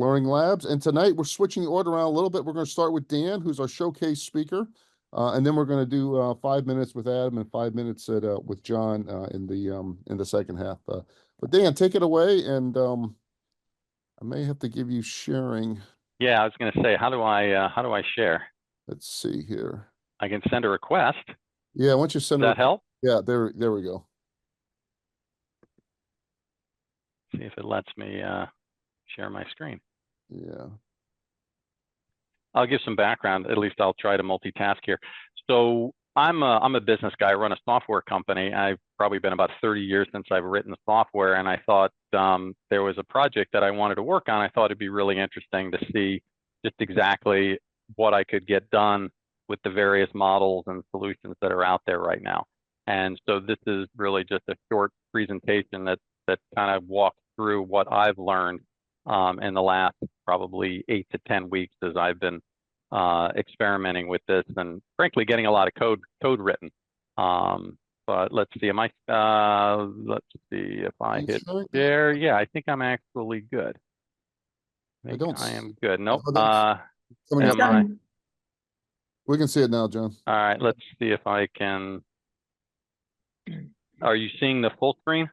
Learning Labs. And tonight we're switching the order around a little bit. We're going to start with Dan, who's our showcase speaker. And then we're going to do 5 minutes with Adam and 5 minutes with John in the second half. But Dan, take it away, and I may have to give you sharing. Yeah, I was going to say, how do I share? Let's see here. I can send a request. Yeah, once you send Does that help? Yeah, there we go. See if it lets me share my screen. Yeah. I'll give some background. At least I'll try to multitask here. So I'm a business guy. I run a software company. I've probably been about 30 years since I've written software, and I thought there was a project that I wanted to work on. I thought it'd be really interesting to see just exactly what I could get done with the various models and solutions that are out there right now. And so this is really just a short presentation that kind of walks through what I've learned in the last probably 8 to 10 weeks as I've been experimenting with this and frankly getting a lot of code written. But let's see, let's see if I hit there. Yeah, I think I'm actually good. I am good. Nope. We can see it now, John. All right, let's see if I can. Are you seeing the full screen?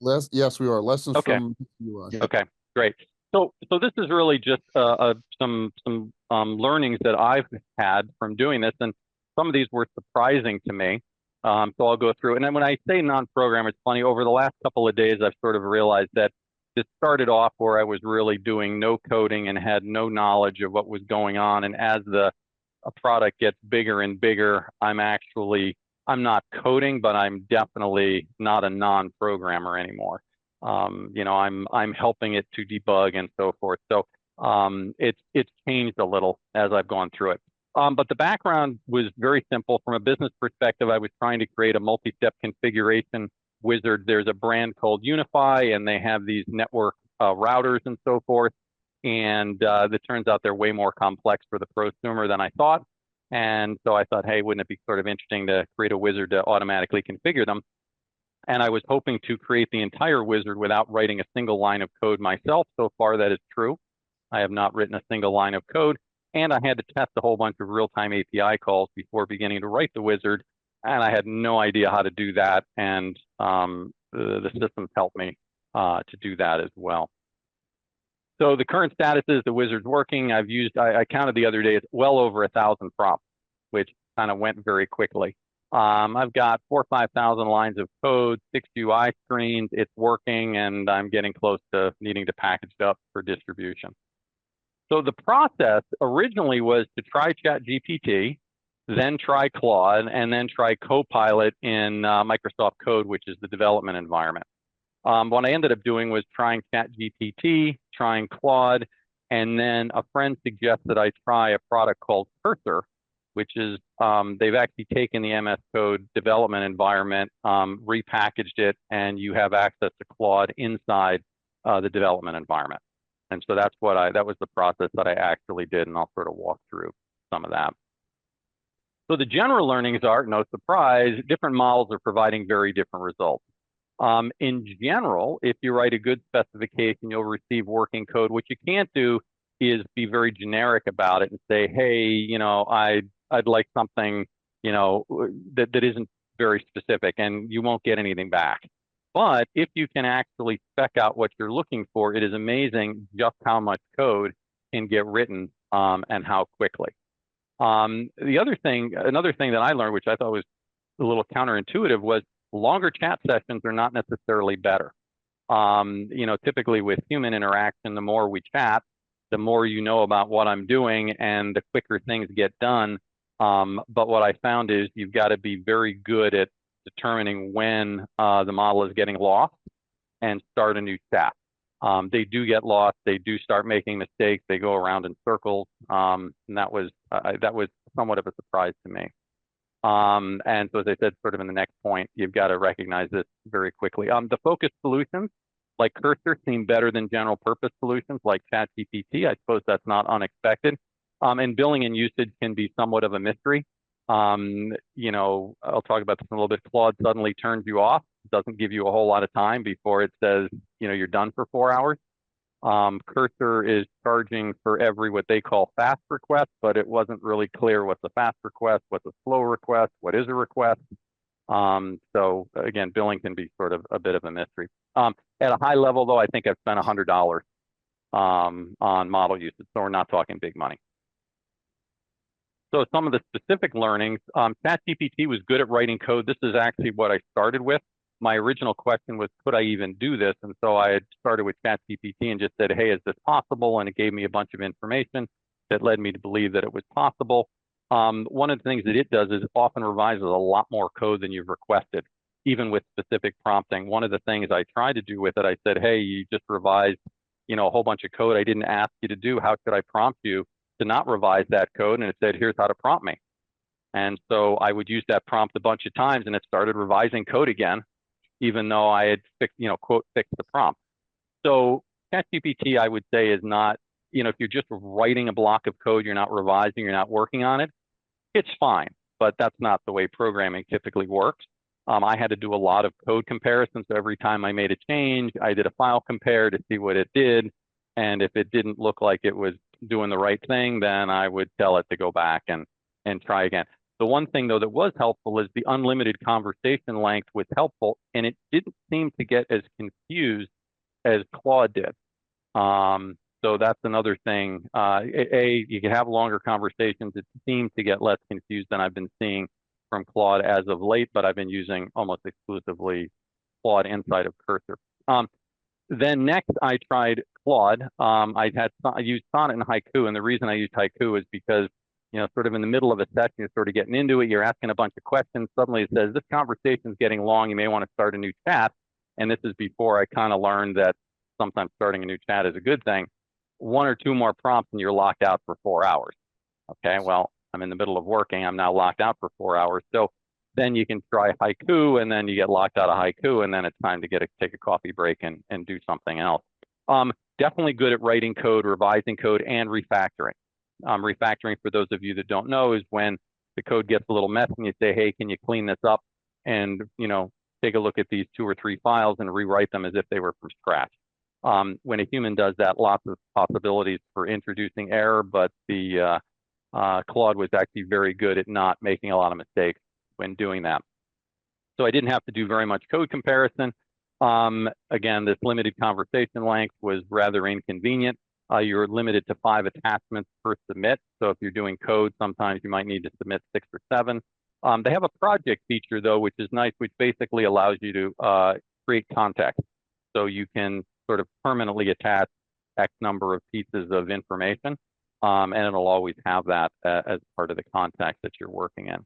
Yes, we are. Lessons okay. from UI. Okay, great. So this is really just some learnings that I've had from doing this, and some of these were surprising to me. So I'll go through. And then when I say non-program, it's funny. Over the last couple of days, I've sort of realized that this started off where I was really doing no coding and had no knowledge of what was going on. And as a product gets bigger and bigger, I'm not coding, but I'm definitely not a non-programmer anymore. I'm helping it to debug and so forth. So it's changed a little as I've gone through it. But the background was very simple. From a business perspective, I was trying to create a multi-step configuration wizard. There's a brand called Unify, and they have these network routers and so forth. And it turns out they're way more complex for the prosumer than I thought. And so I thought, hey, wouldn't it be sort of interesting to create a wizard to automatically configure them? And I was hoping to create the entire wizard without writing a single line of code myself. So far, that is true. I have not written a single line of code. And I had to test a whole bunch of real-time API calls before beginning to write the wizard. And I had no idea how to do that. And the systems helped me to do that as well. So the current status is the wizard's working. I counted the other day, it's well over 1,000 prompts, which kind of went very quickly. I've got 4,000 or 5,000 lines of code, 6 UI screens. It's working, and I'm getting close to needing to package it up for distribution. So the process originally was to try ChatGPT, then try Claude, and then try Copilot in Microsoft Code, which is the development environment. What I ended up doing was trying ChatGPT, trying Claude, and then a friend suggested I try a product called Cursor, which is, they've actually taken the MS Code development environment, repackaged it, and you have access to Claude inside the development environment. And so that was the process that I actually did, and I'll sort of walk through some of that. So the general learnings are, no surprise, different models are providing very different results. In general, if you write a good specification, you'll receive working code. What you can't do is be very generic about it and say, hey, I'd like something, that isn't very specific, and you won't get anything back. But if you can actually spec out what you're looking for, it is amazing just how much code can get written and how quickly. Another thing that I learned, which I thought was a little counterintuitive, was longer chat sessions are not necessarily better. Typically with human interaction, the more we chat, the more you know about what I'm doing, and the quicker things get done. But what I found is you've got to be very good at determining when the model is getting lost and start a new chat. They do get lost. They do start making mistakes. They go around in circles. And that was somewhat of a surprise to me. And so as I said, sort of in the next point, you've got to recognize this very quickly. The focused solutions like Cursor seem better than general purpose solutions like ChatGPT. I suppose that's not unexpected. And billing and usage can be somewhat of a mystery. I'll talk about this in a little bit. Claude suddenly turns you off, doesn't give you a whole lot of time before it says, you're done for 4 hours. Cursor is charging for every what they call fast request, but it wasn't really clear what's a fast request, what's a slow request, what is a request. So again, billing can be sort of a bit of a mystery. At a high level, though, I think I've spent $100 on model usage, so we're not talking big money. So some of the specific learnings, ChatGPT was good at writing code. This is actually what I started with. My original question was, could I even do this? And so I had started with ChatGPT and just said, hey, is this possible? And it gave me a bunch of information that led me to believe that it was possible. One of the things that it does is it often revises a lot more code than you've requested, even with specific prompting. One of the things I tried to do with it, I said, hey, you just revised, a whole bunch of code I didn't ask you to do. How could I prompt you to not revise that code? And it said, here's how to prompt me. And so I would use that prompt a bunch of times, and it started revising code again, even though I had fixed, quote, fixed the prompt. So ChatGPT, I would say, is not, if you're just writing a block of code, you're not revising, you're not working on it, it's fine. But that's not the way programming typically works. I had to do a lot of code comparisons. So every time I made a change, I did a file compare to see what it did. And if it didn't look like it was doing the right thing, then I would tell it to go back and try again. The one thing, though, that was helpful is the unlimited conversation length was helpful, and it didn't seem to get as confused as Claude did. So that's another thing. You can have longer conversations. It seems to get less confused than I've been seeing from Claude as of late, but I've been using almost exclusively Claude inside of Cursor. Then next, I tried Claude. I used Sonnet and Haiku, and the reason I used Haiku is because sort of in the middle of a session, you're sort of getting into it, you're asking a bunch of questions. Suddenly it says, this conversation is getting long. You may want to start a new chat. And this is before I kind of learned that sometimes starting a new chat is a good thing. One or two more prompts and you're locked out for 4 hours. Okay, well, I'm in the middle of working. I'm now locked out for 4 hours. So then you can try Haiku, and then you get locked out of Haiku, and then it's time to take a coffee break and do something else. Definitely good at writing code, revising code, and refactoring. Refactoring, for those of you that don't know, is when the code gets a little messy and you say, hey, can you clean this up and, take a look at these 2 or 3 files and rewrite them as if they were from scratch. When a human does that, lots of possibilities for introducing error, but the Claude was actually very good at not making a lot of mistakes when doing that. So I didn't have to do very much code comparison. Again, this limited conversation length was rather inconvenient. You're limited to 5 attachments per submit. So if you're doing code, sometimes you might need to submit 6 or 7. They have a project feature, though, which is nice, which basically allows you to create context. So you can sort of permanently attach X number of pieces of information, and it'll always have that as part of the context that you're working in.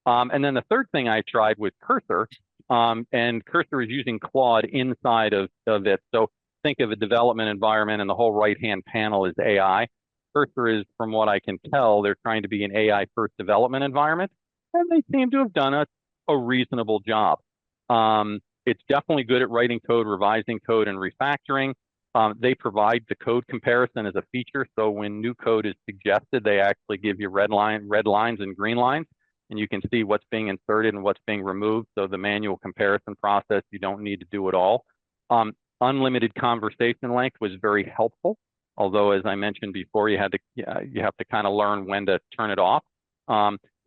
And then the third thing I tried was Cursor, and Cursor is using Claude inside of it. So think of a development environment, and the whole right-hand panel is AI. Cursor is, from what I can tell, they're trying to be an AI-first development environment, and they seem to have done a reasonable job. It's definitely good at writing code, revising code, and refactoring. They provide the code comparison as a feature, so when new code is suggested, they actually give you red lines and green lines, and you can see what's being inserted and what's being removed. So the manual comparison process, you don't need to do it all. Unlimited conversation length was very helpful, although, as I mentioned before, you have to kind of learn when to turn it off.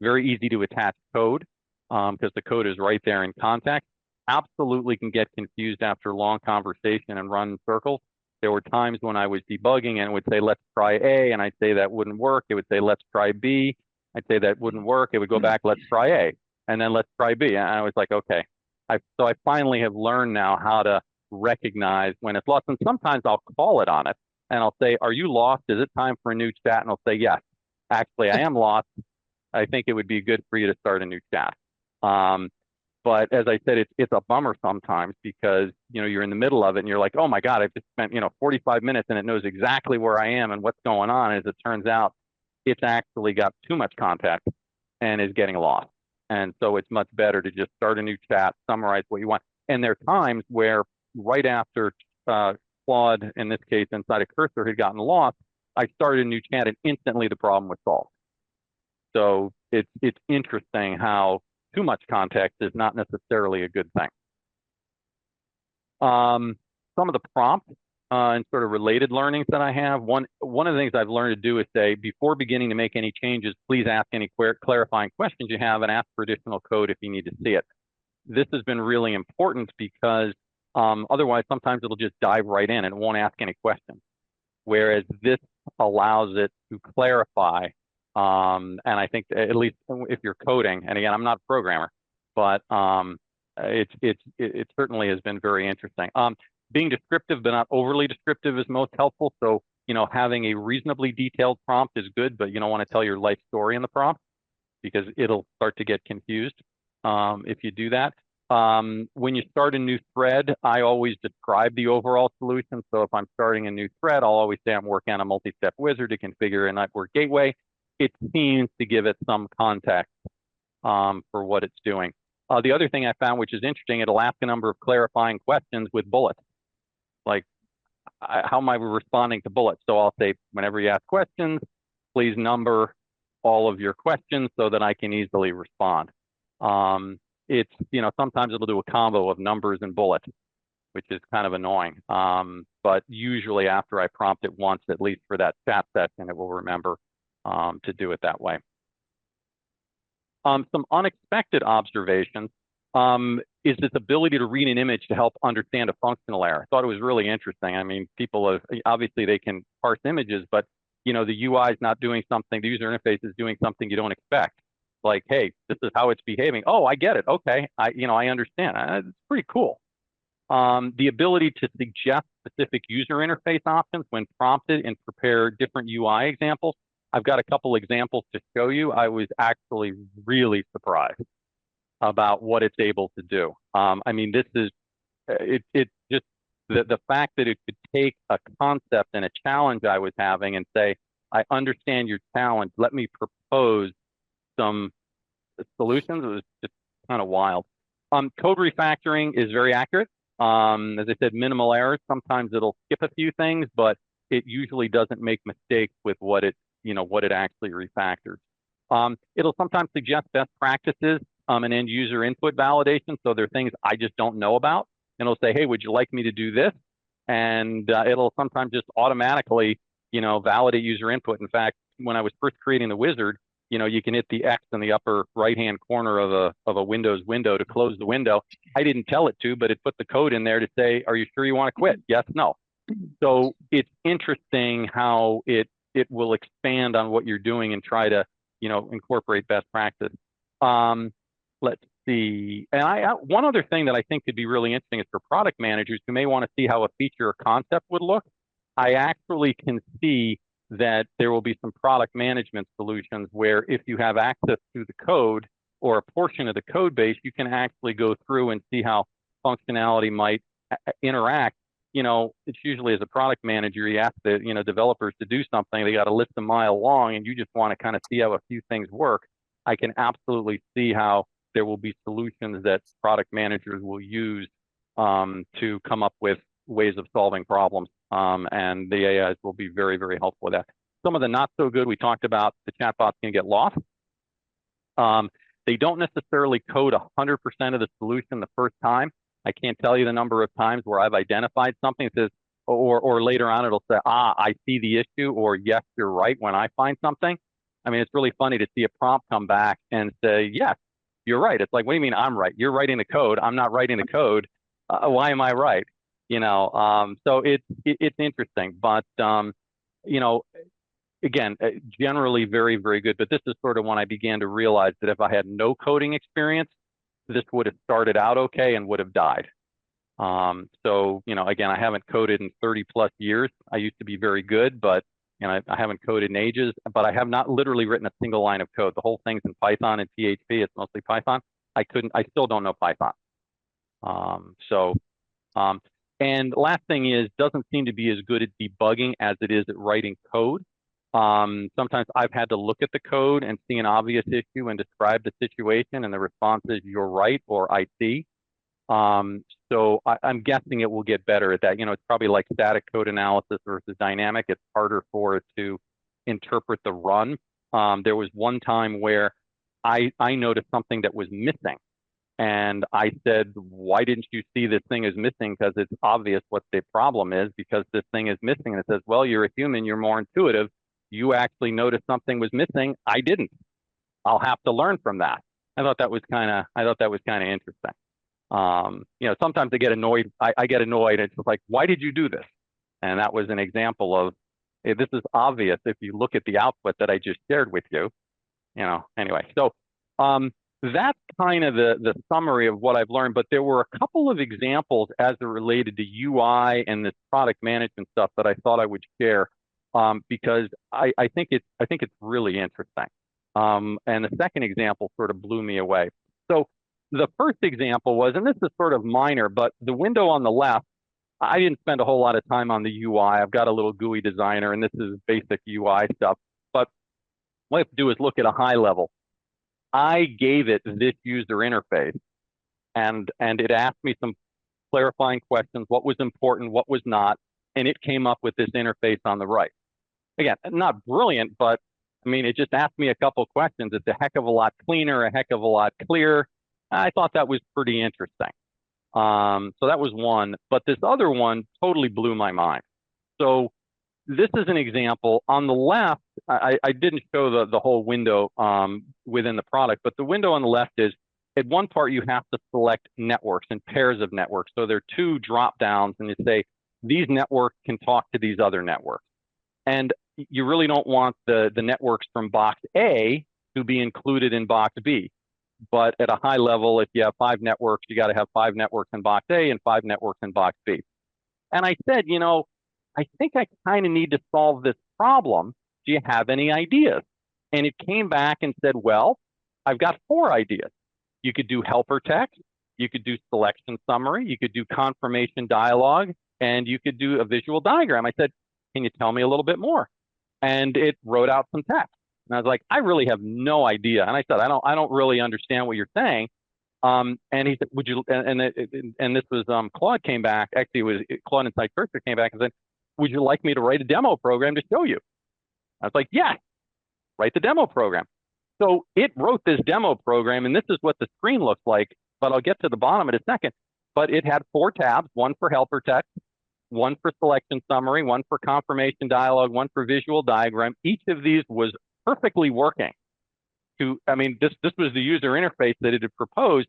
Very easy to attach code because the code is right there in context. Absolutely can get confused after a long conversation and run in circles. There were times when I was debugging and it would say, let's try A, and I'd say that wouldn't work. It would say, let's try B. I'd say that wouldn't work. It would go back, let's try A, and then let's try B. And I was like, okay. So I finally have learned now how to recognize when it's lost. And sometimes I'll call it on it and I'll say, are you lost? Is it time for a new chat? And I'll say, yes, actually, I am lost. I think it would be good for you to start a new chat. But as I said, it's a bummer sometimes because, you're in the middle of it and you're like, oh my God, I've just spent, 45 minutes and it knows exactly where I am and what's going on. As it turns out, it's actually got too much context and is getting lost. And so it's much better to just start a new chat, summarize what you want. And there are times where right after Claude, in this case, inside of Cursor had gotten lost, I started a new chat and instantly the problem was solved. So it's interesting how too much context is not necessarily a good thing. Some of the prompts, and sort of related learnings that I have. One of the things I've learned to do is say, before beginning to make any changes, please ask any clarifying questions you have and ask for additional code if you need to see it. This has been really important because otherwise sometimes it'll just dive right in and it won't ask any questions. Whereas this allows it to clarify. And I think at least if you're coding, and again, I'm not a programmer, but it certainly has been very interesting. Being descriptive but not overly descriptive is most helpful. So, having a reasonably detailed prompt is good, but you don't want to tell your life story in the prompt because it'll start to get confused if you do that. When you start a new thread, I always describe the overall solution. So if I'm starting a new thread, I'll always say I'm working on a multi-step wizard to configure a network gateway. It seems to give it some context for what it's doing. The other thing I found, which is interesting, it'll ask a number of clarifying questions with bullets. Like, how am I responding to bullets? So I'll say, whenever you ask questions, please number all of your questions so that I can easily respond. It's, sometimes it'll do a combo of numbers and bullets, which is kind of annoying. But usually after I prompt it once, at least for that chat session, it will remember to do it that way. Some unexpected observations is this ability to read an image to help understand a functional error. I thought it was really interesting. I mean, people obviously they can parse images, but the UI is not doing something, the user interface is doing something you don't expect. Like, hey, this is how it's behaving. Oh, I get it. Okay, I understand. It's pretty cool. The ability to suggest specific user interface options when prompted and prepare different UI examples. I've got a couple examples to show you. I was actually really surprised about what it's able to do. I mean, this is, it just, the fact that it could take a concept and a challenge I was having and say, I understand your challenge, let me propose some solutions. It was just kind of wild. Code refactoring is very accurate. As I said, minimal errors. Sometimes it'll skip a few things, but it usually doesn't make mistakes with what it actually refactors. It'll sometimes suggest best practices and end user input validation. So there are things I just don't know about. And it'll say, hey, would you like me to do this? And it'll sometimes just automatically, validate user input. In fact, when I was first creating the wizard, you can hit the X in the upper right-hand corner of a Windows window to close the window. I didn't tell it to, but it put the code in there to say, are you sure you want to quit? Yes, no. So it's interesting how it will expand on what you're doing and try to, incorporate best practice. Let's see. And one other thing that I think could be really interesting is for product managers who may want to see how a feature or concept would look. I actually can see that there will be some product management solutions where if you have access to the code or a portion of the code base, you can actually go through and see how functionality might interact. It's usually as a product manager, you ask the, developers to do something, they got a list a mile long and you just want to kind of see how a few things work. I can absolutely see how there will be solutions that product managers will use to come up with ways of solving problems. And the AIs will be very, very helpful with that. Some of the not so good, we talked about the chatbots can get lost. They don't necessarily code 100% of the solution the first time. I can't tell you the number of times where I've identified something that says, or later on it'll say, I see the issue, or yes, you're right when I find something. I mean, it's really funny to see a prompt come back and say, yes, you're right. It's like, what do you mean I'm right? You're writing the code. I'm not writing the code. Why am I right? So it's interesting, but again, generally very, very good. But this is sort of when I began to realize that if I had no coding experience, this would have started out okay and would have died. So, again, I haven't coded in 30 plus years. I used to be very good, but I haven't coded in ages, but I have not literally written a single line of code. The whole thing's in Python and PHP. It's mostly Python. I still don't know Python. And last thing is, doesn't seem to be as good at debugging as it is at writing code. Sometimes I've had to look at the code and see an obvious issue and describe the situation, and the response is, you're right, or I see. So I'm guessing it will get better at that. It's probably like static code analysis versus dynamic. It's harder for it to interpret the run. There was one time where I noticed something that was missing. And I said, why didn't you see this thing is missing? Because it's obvious what the problem is, because this thing is missing. And it says, well, you're a human, you're more intuitive. You actually noticed something was missing. I didn't. I'll have to learn from that. I thought that was kind of interesting. Sometimes I get annoyed. I get annoyed. It's like, why did you do this? And that was an example of, hey, this is obvious if you look at the output that I just shared with you. Anyway, so that's kind of the summary of what I've learned. But there were a couple of examples as it related to UI and this product management stuff that I thought I would share because I think it's really interesting. And the second example sort of blew me away. So the first example was, and this is sort of minor, but the window on the left, I didn't spend a whole lot of time on the UI. I've got a little GUI designer, and this is basic UI stuff. But what I have to do is look at a high level. I gave it this user interface, and it asked me some clarifying questions, what was important, what was not, and it came up with this interface on the right. Again, not brilliant, but I mean, it just asked me a couple questions. It's a heck of a lot cleaner, a heck of a lot clearer. I thought that was pretty interesting. So that was one, but this other one totally blew my mind. So this is an example. On the left, I didn't show the whole window within the product, but the window on the left is, at one part, you have to select networks and pairs of networks. So there are two drop downs, and you say, these networks can talk to these other networks. And you really don't want the networks from box A to be included in box B. But at a high level, if you have 5 networks, you got to have 5 networks in box A and 5 networks in box B. And I said, I think I kind of need to solve this problem. Do you have any ideas? And it came back and said, well, I've got 4 ideas. You could do helper text, you could do selection summary, you could do confirmation dialogue, and you could do a visual diagram. I said, can you tell me a little bit more? And it wrote out some text. And I was like, I really have no idea. And I said, I don't really understand what you're saying. And he said, would you, and this was, Claude came back, actually it was Claude Insights came back and said, would you like me to write a demo program to show you? I was like, yeah, write the demo program. So it wrote this demo program, and this is what the screen looks like, but I'll get to the bottom in a second. But it had 4 tabs, one for helper text, one for selection summary, one for confirmation dialogue, one for visual diagram. Each of these was perfectly working. This was the user interface that it had proposed.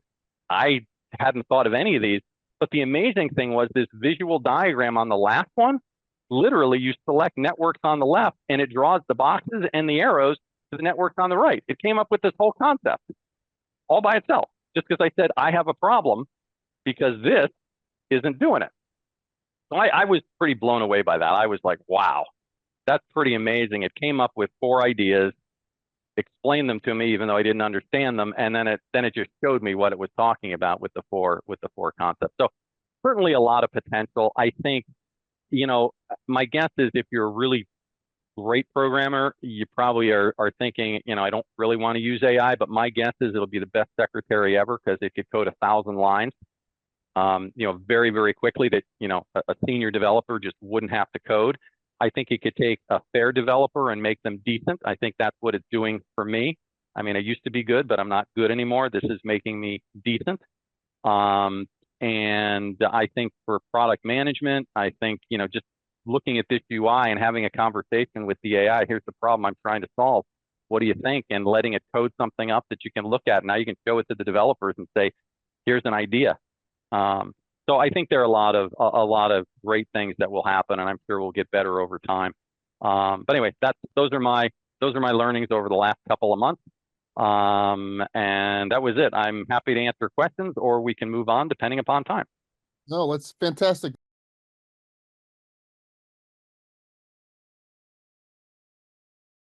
I hadn't thought of any of these, but the amazing thing was this visual diagram on the last one. Literally, you select networks on the left, and it draws the boxes and the arrows to the networks on the right. It came up with this whole concept all by itself, just because I said, I have a problem because this isn't doing it. So I was pretty blown away by that. I was like, wow, that's pretty amazing. It came up with 4 ideas, explained them to me, even though I didn't understand them. And then it just showed me what it was talking about with the four concepts. So certainly a lot of potential. I think, my guess is if you're a really great programmer, you probably are thinking, I don't really want to use AI, but my guess is it'll be the best secretary ever because it could code 1,000 lines, very, very quickly that, a senior developer just wouldn't have to code. I think it could take a fair developer and make them decent. I think that's what it's doing for me. I mean, I used to be good, but I'm not good anymore. This is making me decent. And I think for product management, I think, just looking at this UI and having a conversation with the AI, here's the problem I'm trying to solve. What do you think? And letting it code something up that you can look at. Now you can show it to the developers and say, here's an idea. So I think there are a lot of great things that will happen, and I'm sure we'll get better over time. But anyway, those are my learnings over the last couple of months. And that was it. I'm happy to answer questions, or we can move on depending upon time. No, that's fantastic.